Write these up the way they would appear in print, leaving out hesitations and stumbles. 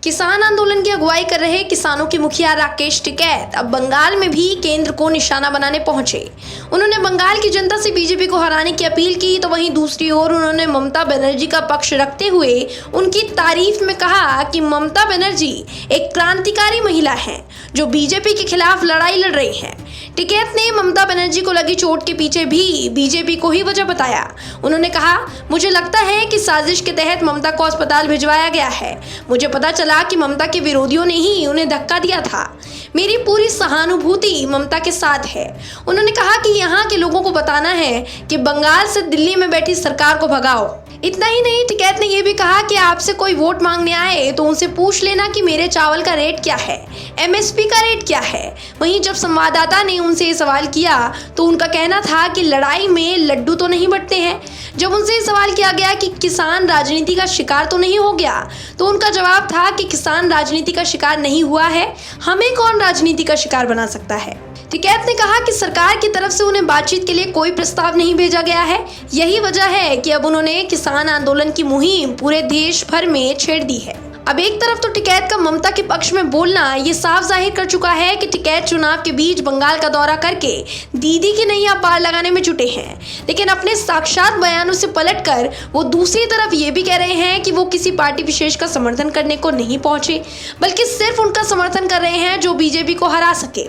किसान आंदोलन की अगुवाई कर रहे किसानों के मुखिया राकेश टिकैत अब बंगाल में भी केंद्र को निशाना बनाने पहुंचे। उन्होंने बंगाल की जनता से बीजेपी को हराने की अपील की, तो वहीं दूसरी ओर उन्होंने ममता बनर्जी का पक्ष रखते हुए उनकी तारीफ में कहा कि ममता बनर्जी एक क्रांतिकारी महिला हैं जो बीजेपी के खिलाफ लड़ाई लड़ रही हैं। टिकैत ने ममता बनर्जी को लगी चोट के पीछे भी बीजेपी को ही वजह बताया। उन्होंने कहा, मुझे लगता है कि साजिश के तहत ममता को अस्पताल भिजवाया गया है। मुझे पता चला कि ममता के विरोधियों ने ही उन्हें धक्का दिया था। मेरी पूरी सहानुभूति ममता के साथ है। उन्होंने कहा कि यहाँ के लोगों को बताना है कि बंगाल से दिल्ली में बैठी सरकार को भगाओ। इतना ही नहीं, टिकैत ने यह भी कहा कि आपसे कोई वोट मांगने आए तो उनसे पूछ लेना कि मेरे चावल का रेट क्या है, एमएसपी का रेट क्या है। वहीं जब संवाददाता ने उनसे ये सवाल किया तो उनका कहना था कि लड़ाई में लड्डू तो नहीं बंटते हैं। जब उनसे ये सवाल किया गया कि किसान राजनीति का शिकार तो नहीं हो गया, तो उनका जवाब था कि किसान राजनीति का शिकार नहीं हुआ है, हमें कौन राजनीति का शिकार बना सकता है। टिकैत ने कहा कि सरकार की तरफ से उन्हें बातचीत के लिए कोई प्रस्ताव नहीं भेजा गया है। यही वजह है कि अब उन्होंने किसान आंदोलन की मुहिम पूरे देश भर में छेड़ दी है। अब एक तरफ तो टिकैत का ममता के पक्ष में बोलना ये साफ जाहिर कर चुका है कि टिकैत चुनाव के बीच बंगाल का दौरा करके दीदी की नैया पार लगाने में जुटे हैं, लेकिन अपने साक्षात बयानों से पलटकर वो दूसरी तरफ ये भी कह रहे हैं कि वो किसी पार्टी विशेष का समर्थन करने को नहीं पहुंचे, बल्कि सिर्फ उनका समर्थन कर रहे हैं जो बीजेपी को हरा सके।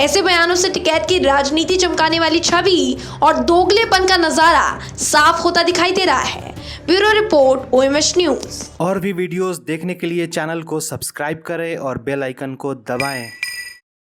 ऐसे बयानों से टिकैत की राजनीति चमकाने वाली छवि और दोगलेपन का नजारा साफ होता दिखाई दे रहा है। Bureau report, OMS news. और भी वीडियोस देखने के लिए चैनल को सब्सक्राइब करें और बेल आइकन को दबाएं।